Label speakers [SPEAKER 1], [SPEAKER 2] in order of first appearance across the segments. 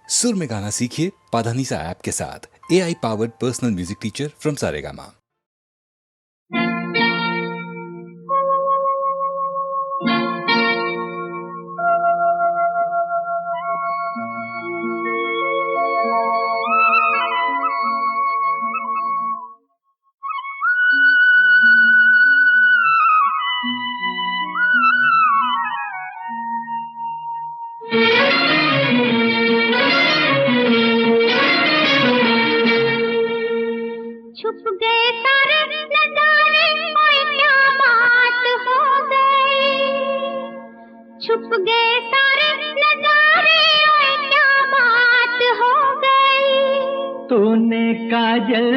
[SPEAKER 1] सुर में गाना सीखिए पाधानीसा ऐप के साथ। AI powered personal music teacher from Saregama.
[SPEAKER 2] छुप गए सारे नजारे, ओए क्या बात हो गई। छुप गए सारे नजारे, ओए क्या बात हो गई।
[SPEAKER 3] तूने काजल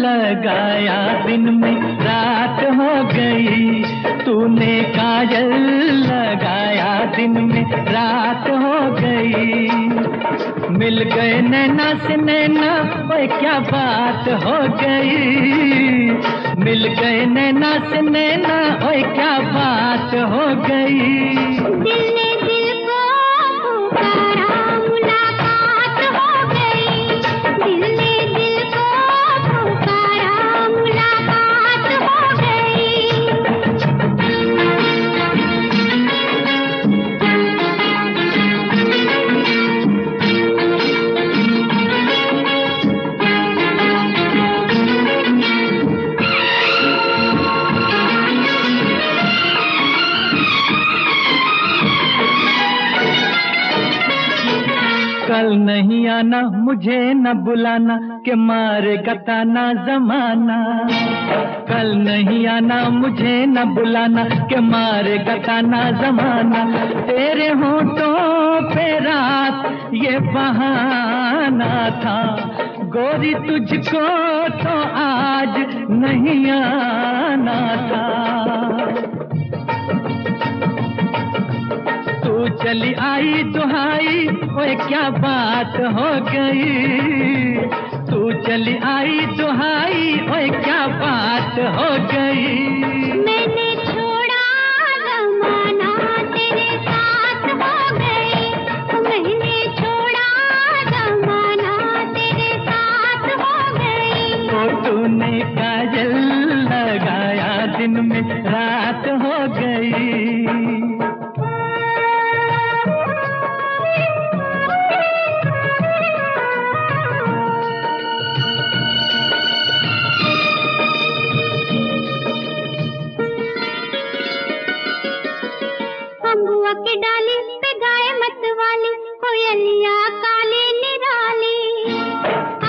[SPEAKER 3] लगाया दिन में रात हो गई। तूने काजल लगाया दिन में रात हो गई। मिल गए नैना से नैना, ओए क्या बात हो गई। मिल गए नैना से नैना, ओए क्या बात हो गई।
[SPEAKER 2] दिल ने दिल को पुकारा, मुलाकात हो गई। दिल ने दिल को पुकारा, मुलाकात हो गई।
[SPEAKER 3] कल नहीं आना, मुझे न बुलाना, के मारेगा ताना जमाना। कल नहीं आना, मुझे न बुलाना, के मारेगा ताना जमाना। तेरे होठों पे रात ये बहाना था, गोरी तुझको तो आज नहीं आना था। तू चली आई दुहाई, ओए क्या बात हो गई। तू चली आई दुहाई, ओए क्या बात हो गई।
[SPEAKER 2] मैंने छोड़ा ज़माना, तेरे साथ हो गई। मैंने छोड़ा ज़माना, तेरे साथ हो गई।
[SPEAKER 3] तो तूने काजल लगाया दिन में रात हो गई।
[SPEAKER 2] अम्बुआ की डाली पे गाए मतवाली, कोयलिया काली निराली।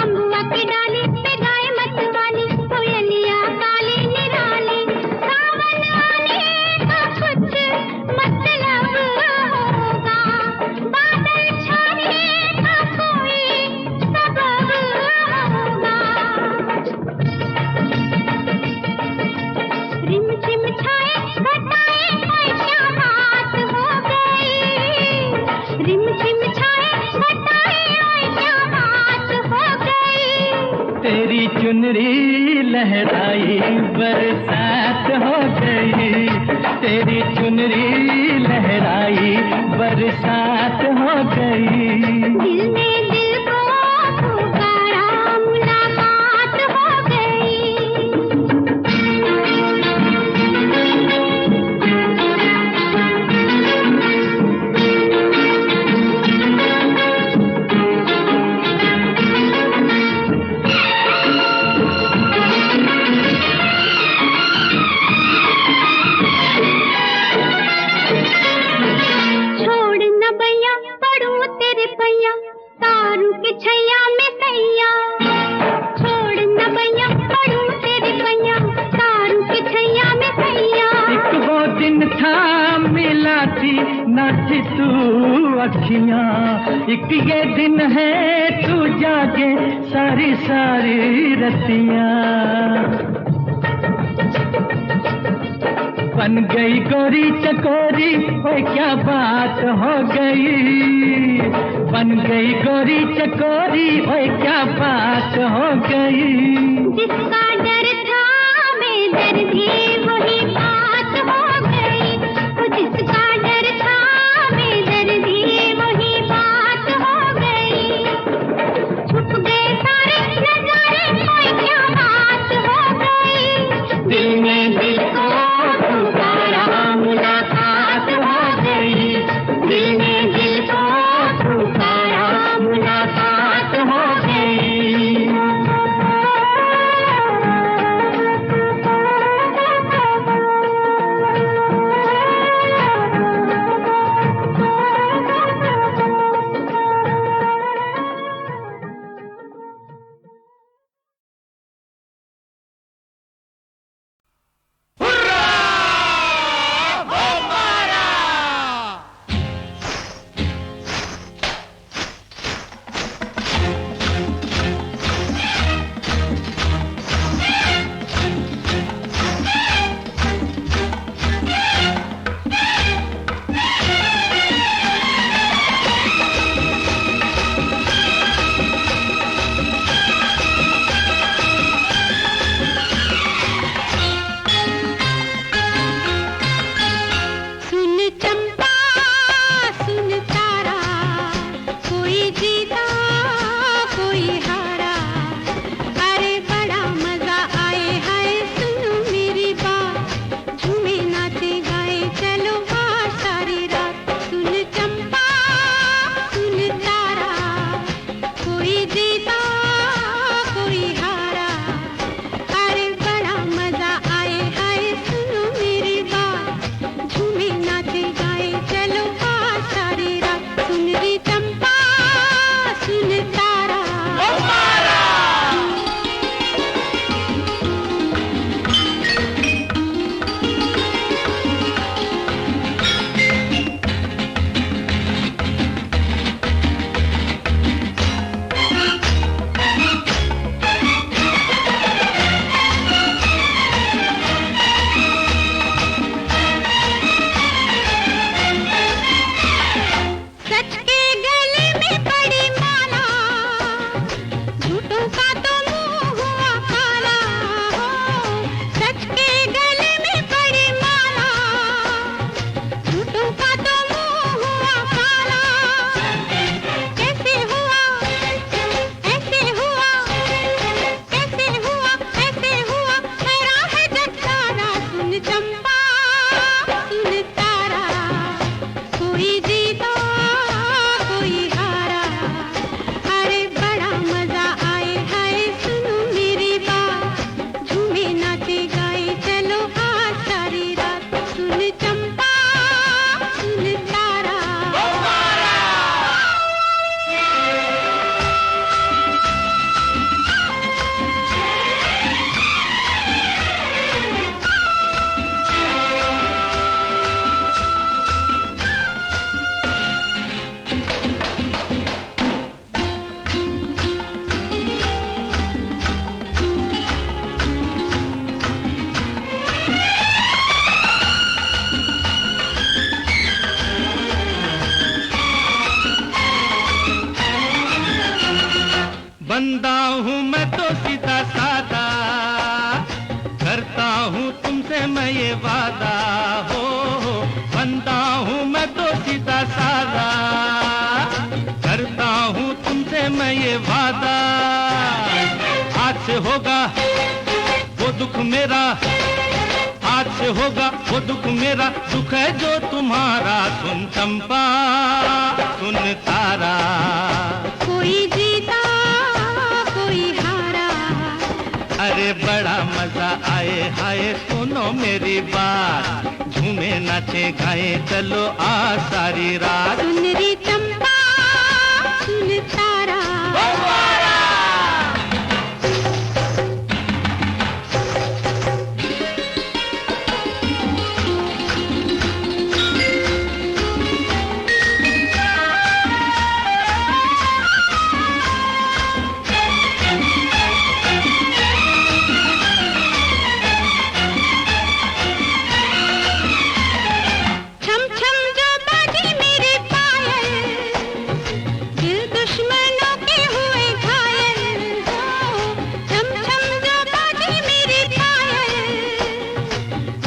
[SPEAKER 2] अम्बुआ की डाली पे गाए मतवाली, कोयलिया काली निराली। सावन आने का कुछ मतलब होगा, बादल छाने का कोई सबब होगा। रिम झिम छाए घटाए, ओए क्या बात हो गई। रिम झिम छाए घटाए, ओए क्या बात हो गई।
[SPEAKER 3] तेरी चुनरी लहराई बरसात हो गई। तेरी चुनरी लहराई बरसात हो गई।
[SPEAKER 2] दिल ने दिल को पुकारा, मुलाकात हो गई। छोड़ न भैया पढ़ूं तेरे पैया, तारू के छैया में सैया। छोड़ न भैया पढ़ूं तेरे पैया, तारू के छैया में सैया।
[SPEAKER 3] एक वो दिन था मिला थी न थी तू अखियां। एक ये दिन है तू जागे सारी सारी रतियां। बन गई गोरी चकोरी, ओए क्या बात हो गई। बन गई गोरी चकोरी, ओए क्या बात हो गई।
[SPEAKER 2] जिसका डर था बेदर्दी, वही बात हो गई। वो जिसका डर था बेदर्दी, वही बात हो गई।
[SPEAKER 4] बंदा हूँ मैं तो सीधा सादा, करता हूँ तुमसे मैं ये वादा हो। बंदा हूँ मैं तो सीधा सादा, करता हूँ तुमसे मैं ये वादा। आज से होगा वो दुख मेरा, आज से होगा वो दुख मेरा, दुख है जो तुम्हारा। सुन चंपा सुन तारा,
[SPEAKER 2] कोई जीता कोई हारा,
[SPEAKER 4] अरे बड़ा मजा आए हाय सुनो मेरी बात, झूमे नाचे गाए चलो आज सारी रात।
[SPEAKER 2] सुन रे चंपा सुन तारा, छम छम जो बाजी मेरे पायल, दिल दुश्मनों के हुए घायल। छम छम जो बाजी मेरे पायल,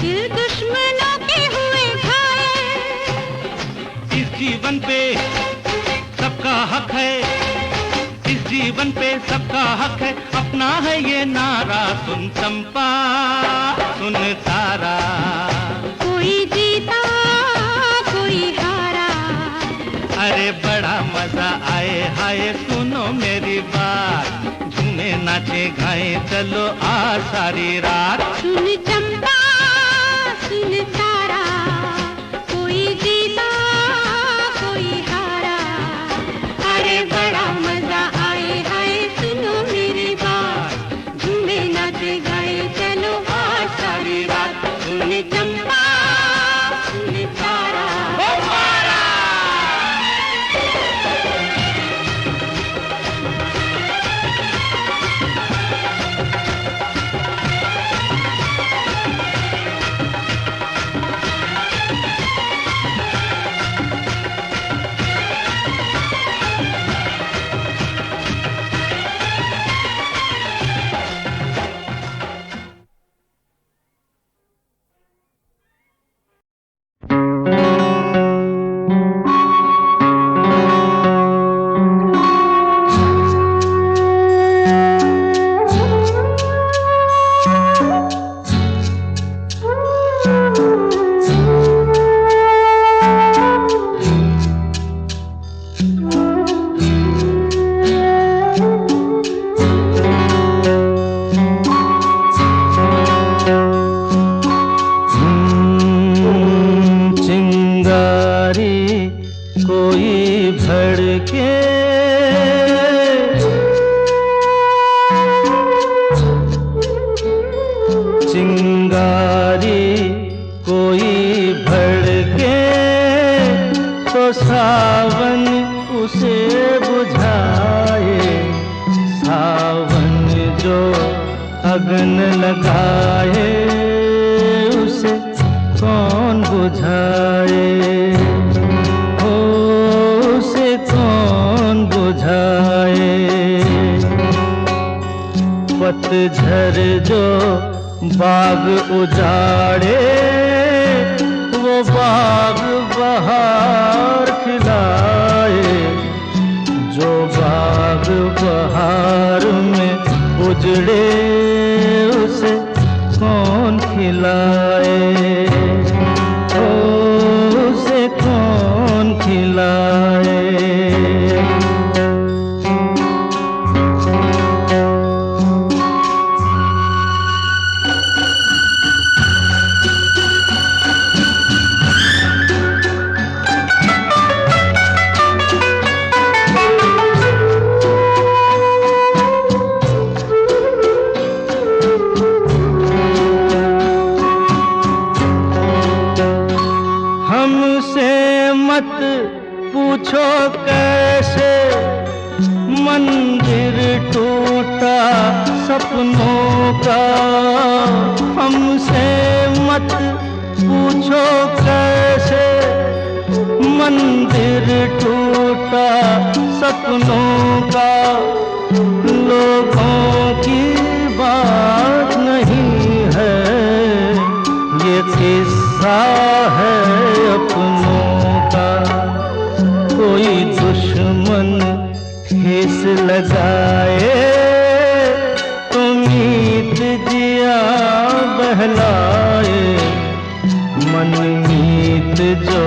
[SPEAKER 2] दिल दुश्मनों के हुए घायल।
[SPEAKER 4] इस जीवन पे सबका हक है, इस जीवन पे सबका हक है, अपना है ये नारा। सुन चंपा सुन तारा,
[SPEAKER 2] कोई जीता कोई हारा,
[SPEAKER 4] अरे बड़ा मजा आए हाय सुनो मेरी बात, झूमे नाचे गाए चलो आज सारी रात।
[SPEAKER 2] सुन चंपा सुन तारा, कोई जीता कोई हारा, अरे बड़ा मजा आए हाय सुनो मेरी बात, झूमे नाचे गाए चलो आज सारी रात। सुन चंपा सुन तारा,
[SPEAKER 3] चिंगारी कोई भड़के तो सावन उसे बुझाए, सावन जो अगन लगाए उसे कौन बुझाए, हो उसे कौन बुझाए। पतझर जो बाग उजाड़े वो बाग बहार खिलाए, जो बाग बहार में उजड़े उसे कौन खिलाए, ओ उसे कौन खिलाए। पूछो कैसे मंदिर टूटा सपनों का, हमसे मत पूछो कैसे मंदिर टूटा सपनों का। लोगों की बात नहीं है, ये किस्सा है अपनों का। कोई दुश्मन ठेस लगाए तो मीत जिया बहलाए, मन मीत जो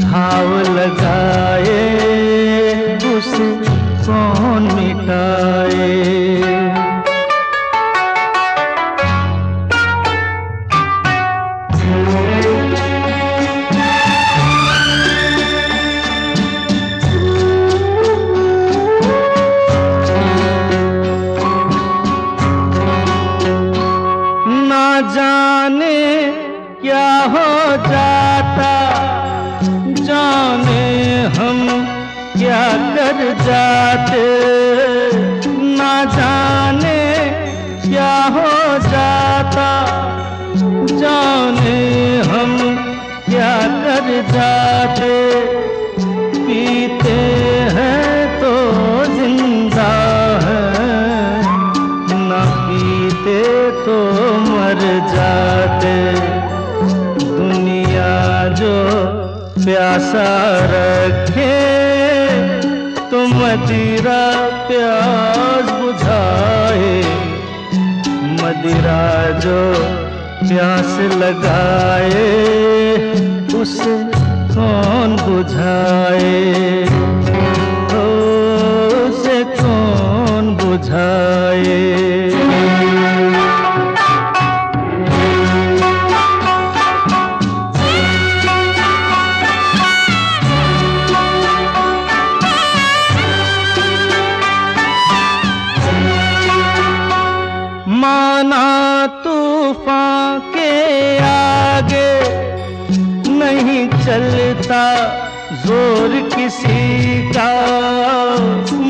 [SPEAKER 3] घाव लगाए उसे कौन मिटाए। ना जाने क्या हो जाता, जाने हम क्या कर जाते। ना जाने क्या हो जाता, जाने हम क्या कर जाते। पीते हैं तो जिंदा है, ना पीते तो मर जाते। दुनिया जो प्यासा रखे तो मदिरा प्यास बुझाए, मदिरा जो प्यास लगाए उसे कौन बुझाए, उसे कौन बुझाए। माना तूफान के आगे नहीं चलता जोर किसी का।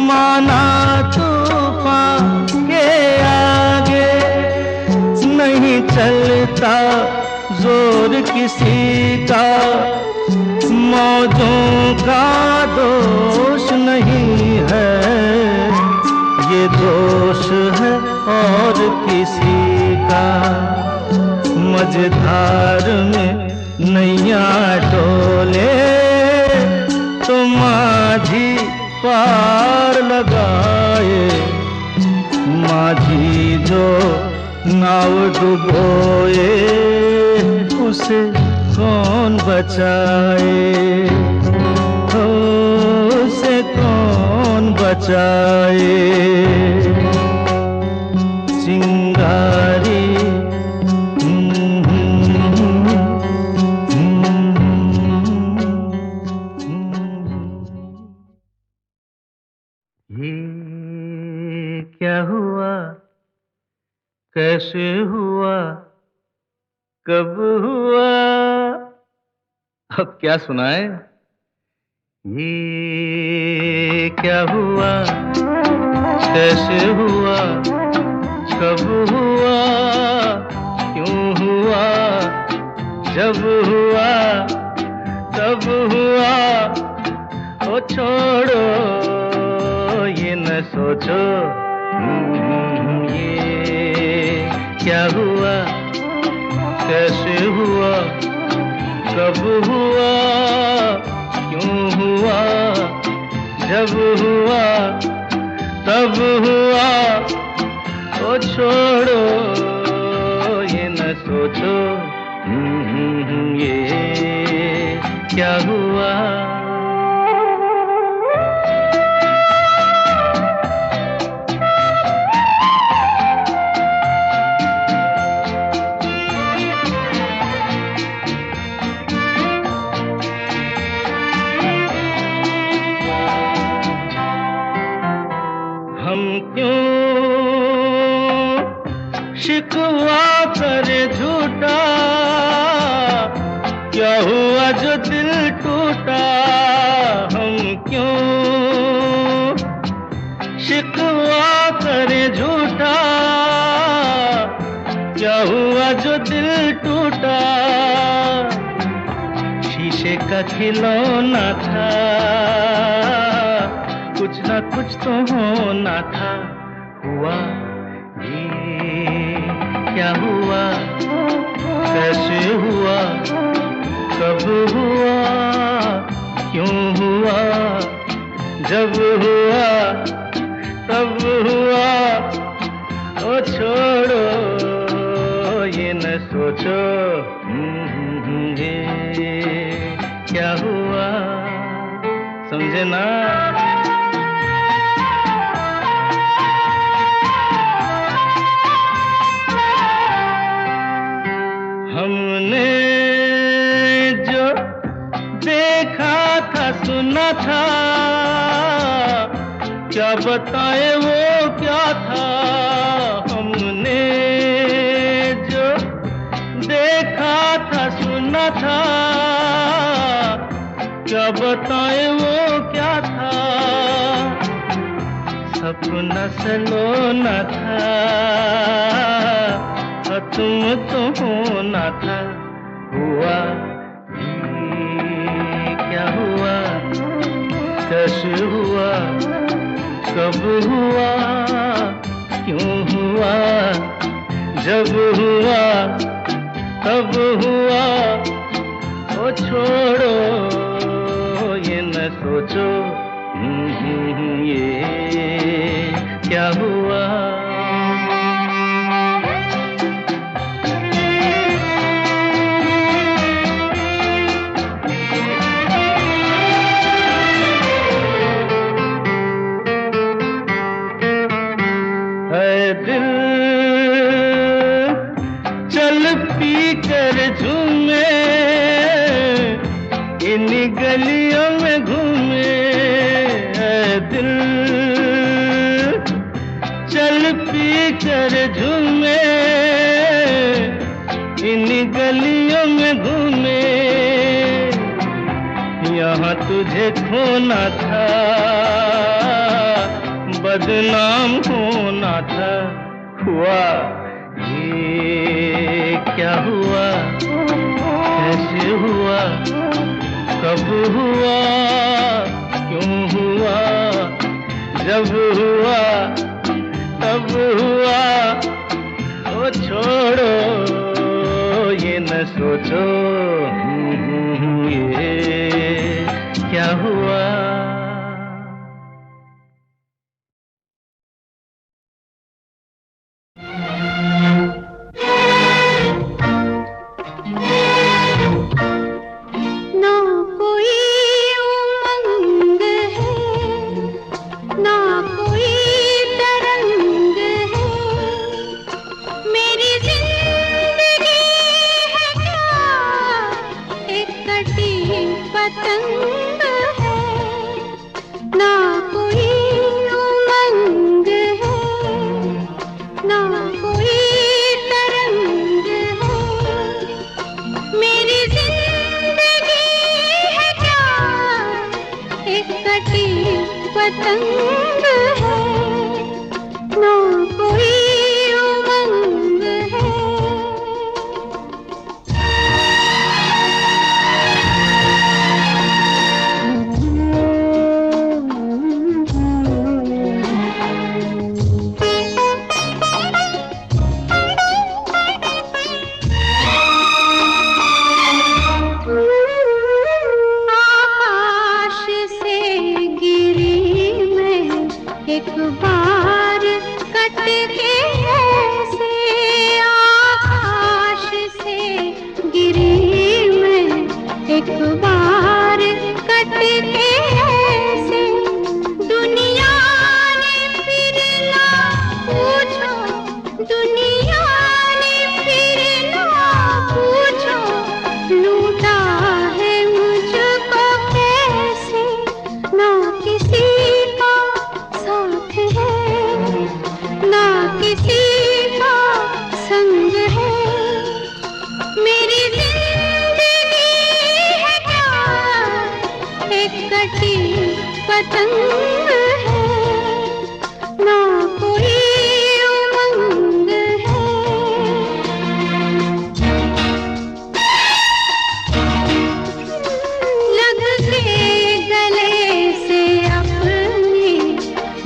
[SPEAKER 3] माना तूफान के आगे नहीं चलता जोर किसी का। मौजों का दोष नहीं है, ये दोष है और किसी का। मझधार में नैया डोले तो माझी पार लगाए, माझी जो नाव डुबोए उसे कौन बचाए, उसे कौन बचाए। चिंगारी ये क्या हुआ, कैसे हुआ, कब हुआ, अब क्या सुनाए। ये क्या हुआ, कैसे हुआ, कब हुआ, क्यों हुआ, जब हुआ तब हुआ। ओ छोड़ो ये न सोचो, ये क्या हुआ, कैसे हुआ, कब हुआ, क्यों हुआ, जब हुआ तब हुआ। ओ छोड़ो ये न सोचो, ये क्या हुआ। हम क्यों शिकवा करे झूठा, क्या हुआ जो दिल टूटा। हम क्यों शिकवा करे झूठा, क्या हुआ जो दिल टूटा। शीशे का खिलौना था, कुछ ना कुछ तो होना था। हुआ ये क्या हुआ, कैसे हुआ, कब हुआ, क्यों हुआ, जब हुआ तब हुआ। ओ छोड़ो ये न सोचो ये क्या हुआ, समझे ना। हमने जो देखा था सुना था, क्या बताए वो क्या था। हमने जो देखा था सुना था, क्या बताए वो क्या था। सपना सलोना था, तुम तो होना था। हुआ ये क्या हुआ, कैसे हुआ, कब हुआ, क्यों हुआ, जब हुआ तब हुआ। ओ छोड़ो ये न सोचो ये क्या हुआ। दिल चल पी कर झूमे, इन गलियों में घूमे। दिल चल पी कर झूमे, इन गलियों में घूमे। यहाँ तुझे खोना था, बदनाम होना था। हुआ ये क्या हुआ, कैसे हुआ, कब हुआ, क्यों हुआ, जब हुआ तब हुआ। ओ छोड़ो ये न सोचो ये क्या हुआ।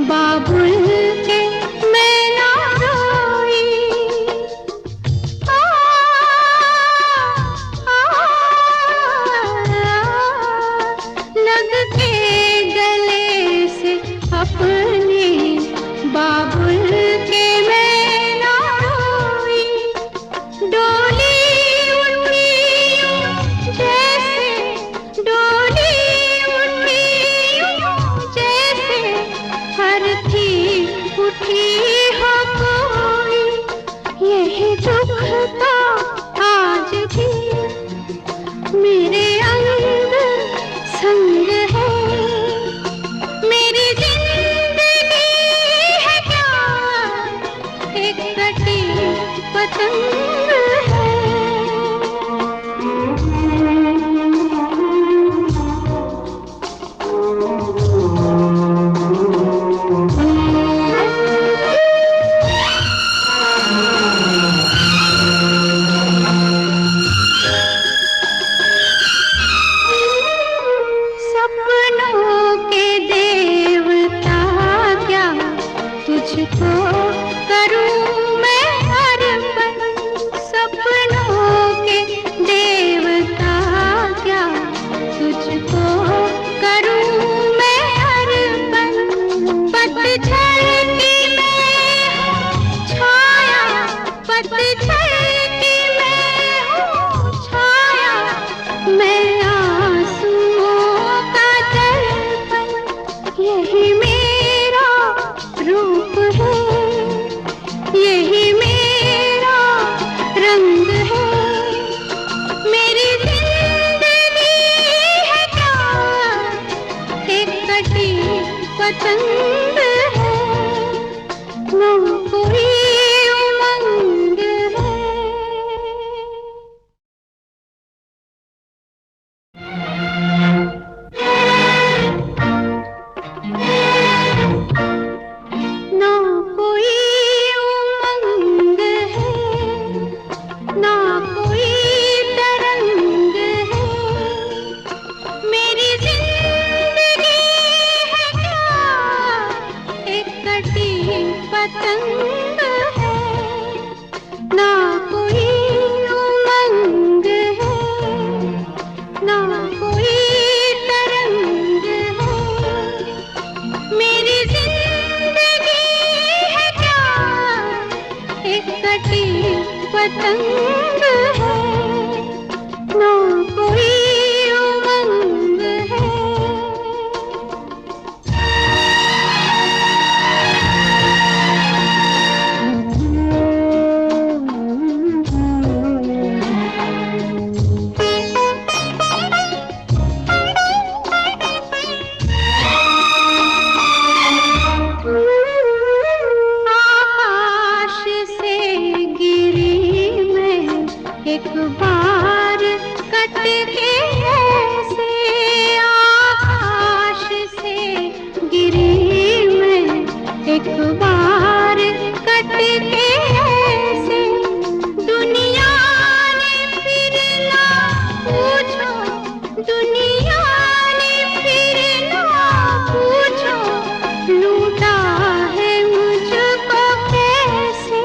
[SPEAKER 2] बाबुल के मैं उठी हो कोई यही दुख तो आज भी मेरे अंग संग है। मेरी जिंदगी है क्या एक कटी पतंग है। सपनों के देवता क्या तुझको करूं मैं अर्पण। सपनों के देवता क्या तुझको करूं मैं अर्पण। पतझड़ की मैं हूँ छाया, पतझड़ की मैं हूँ छाया, मैं आंसुओं का दर्पण। यही मेरा रूप है, यही मेरा रंग है। मेरी जिंदगी है क्या एक कटी पतंग है। ना कोई उमंग है। ना कोई उमंग है, ना कोई तरंग है। मेरी जिंदगी है क्या एक कटी पतंग है। ना कोई उमंग है, ना कोई तरंग है। मेरी जिंदगी है क्या एक कटी पतंग है। ना कोई उमंग है। आकाश से गिरी मैं एक बार कट के ऐसे। आकाश से गिरी मैं एक बार कट के ऐसे। दुनिया ने फिर ना पूछो, दुनिया ने फिर ना पूछो लूटा है मुझको कैसे।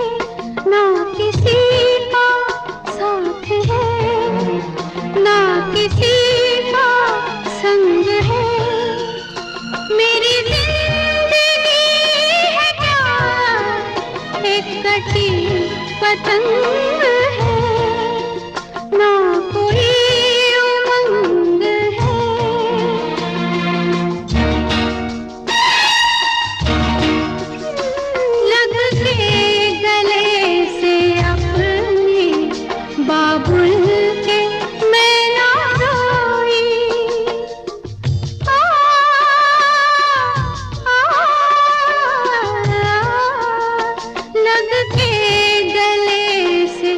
[SPEAKER 2] ना किसी का साथ है, ना किसी का संग है। मेरी जिंदगी है क्या एक कटी पतंग है। ना कोई उमंग है। लग के गले से अपने बाबुल के मैं ना रोई। आ, लग के गले से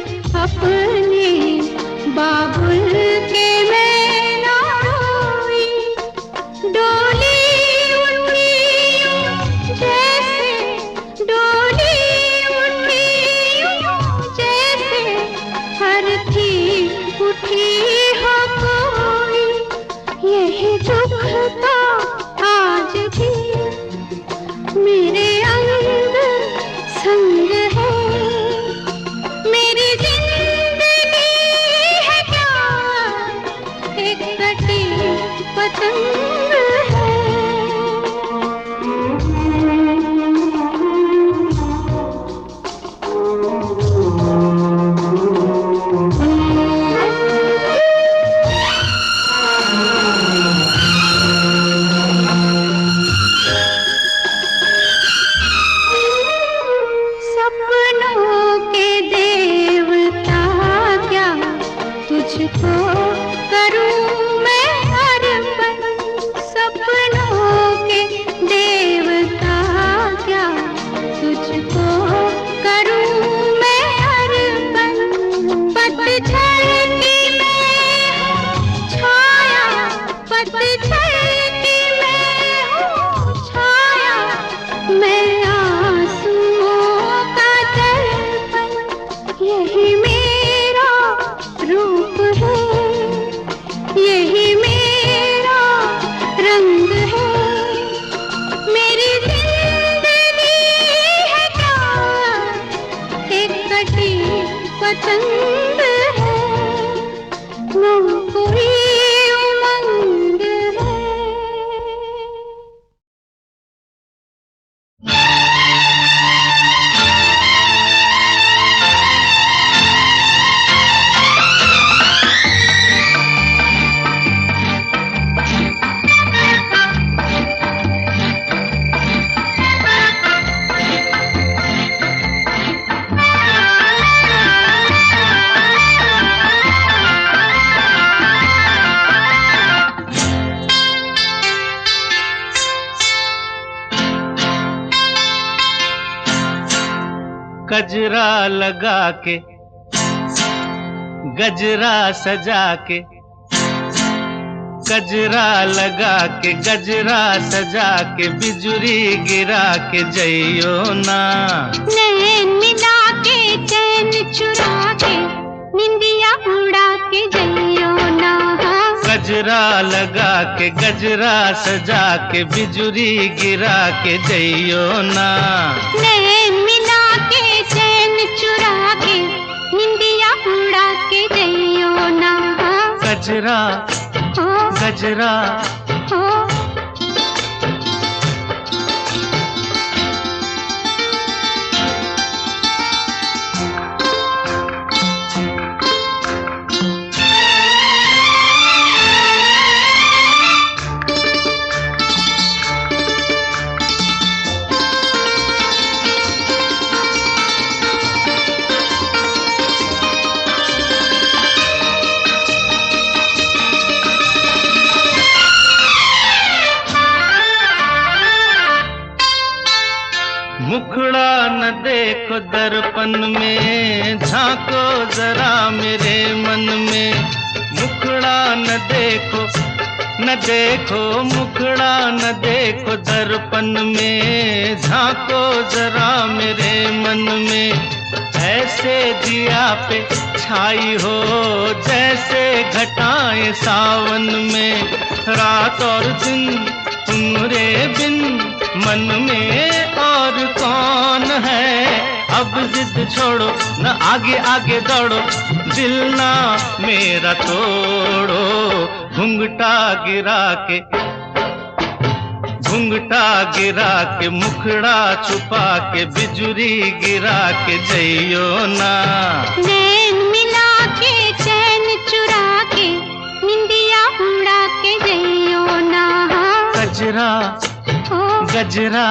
[SPEAKER 4] कजरा लगा के गजरा सजा के, कजरा लगा के गजरा सजा के बिजुरी गिरा के जइयो ना।
[SPEAKER 2] नैन मिला के चैन चुरा के निंदिया उड़ा के जइयो ना।
[SPEAKER 4] गजरा लगा के गजरा सजा के बिजुरी गिरा के जइयो ना।
[SPEAKER 2] नैन मिला के चैन चुरा के निंदिया उड़ा के जइयो ना।
[SPEAKER 4] गजरा गजरा मुखड़ा न देखो दर्पण में, झांको जरा मेरे मन में। मुखड़ा न देखो मुखड़ा न देखो दर्पण में, झांको जरा मेरे मन में। ऐसे जिया पे छाई हो जैसे घटाएं सावन में। रात और दिन तुम्हारे बिन मन में और कौन है। अब जिद छोड़ो न आगे आगे दौड़ो, दिल ना मेरा तोड़ो। घुंघटा गिरा के मुखड़ा छुपा के बिजुरी गिरा के जइयो ना।
[SPEAKER 2] नैन मिला के चैन चुरा के निंदिया उड़ा के जइयो ना।
[SPEAKER 4] गजरा गजरा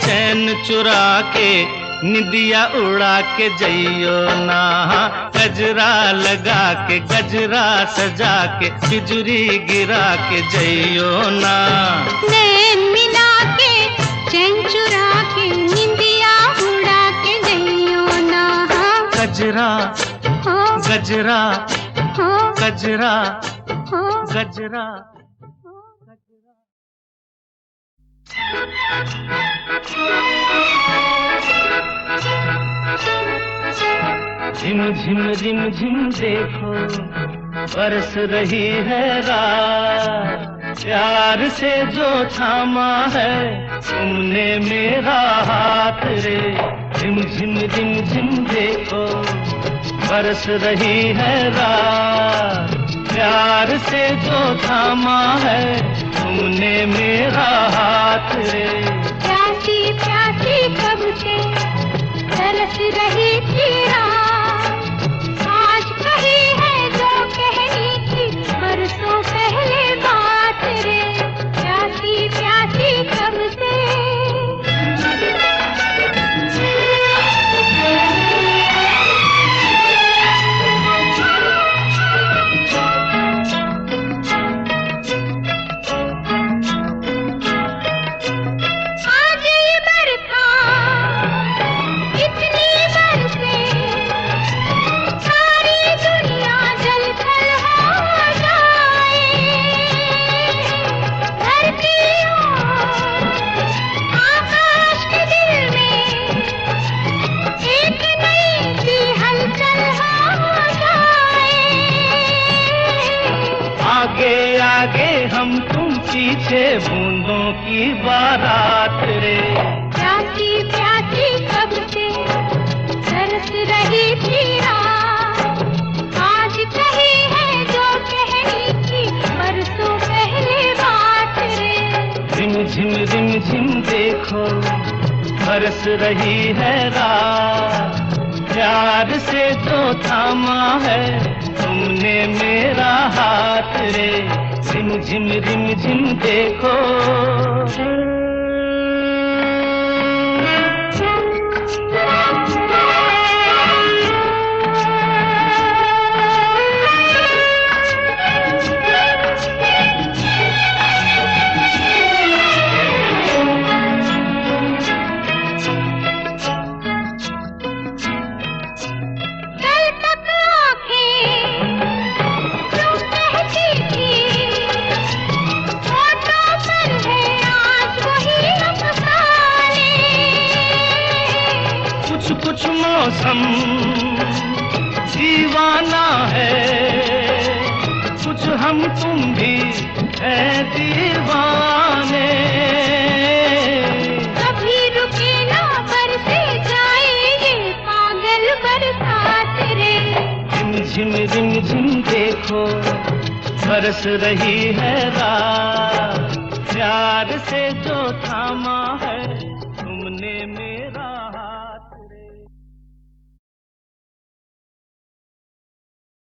[SPEAKER 4] चैन चुरा के निदिया उड़ा के जइयो ना। गजरा लगा के गजरा सजा के बिजुरी गिरा के जइयो ना।
[SPEAKER 2] नैन मिला के चैन चुरा के निंदिया उड़ा के जइयो ना।
[SPEAKER 4] गजरा गजरा गजरा गजरा झिम झिम झिम झिम देखो बरस रही है रात। प्यार से जो थामा है तुमने मेरा हाथ रे। झिम झिम झिम झिम देखो बरस रही है रात। प्यार से जो थामा है तुमने मेरा हाथ रे।
[SPEAKER 2] प्यासी प्यासी कब से तरस रही थी रात। आज कही है जो कहनी थी बरसों पहले बात रे। प्यासी प्यासी कब से
[SPEAKER 3] पीछे बूंदों की बारात रे।
[SPEAKER 2] प्यासी प्यासी कब से तरस रही थी रात, आज कही है जो कहनी थी परसों पहले बात रे।
[SPEAKER 3] रिम झिम देखो बरस रही है रात, प्यार से तो थामा है तुमने मेरा हाथ रे। रिम झिम देखो। कुछ मौसम दीवाना है, कुछ हम तुम भी है दीवाने।
[SPEAKER 2] कभी रुके ना बरसे जाए ये पागल बरसात रे।
[SPEAKER 3] रिम झिम देखो बरस रही है रात, प्यार से जो थामा है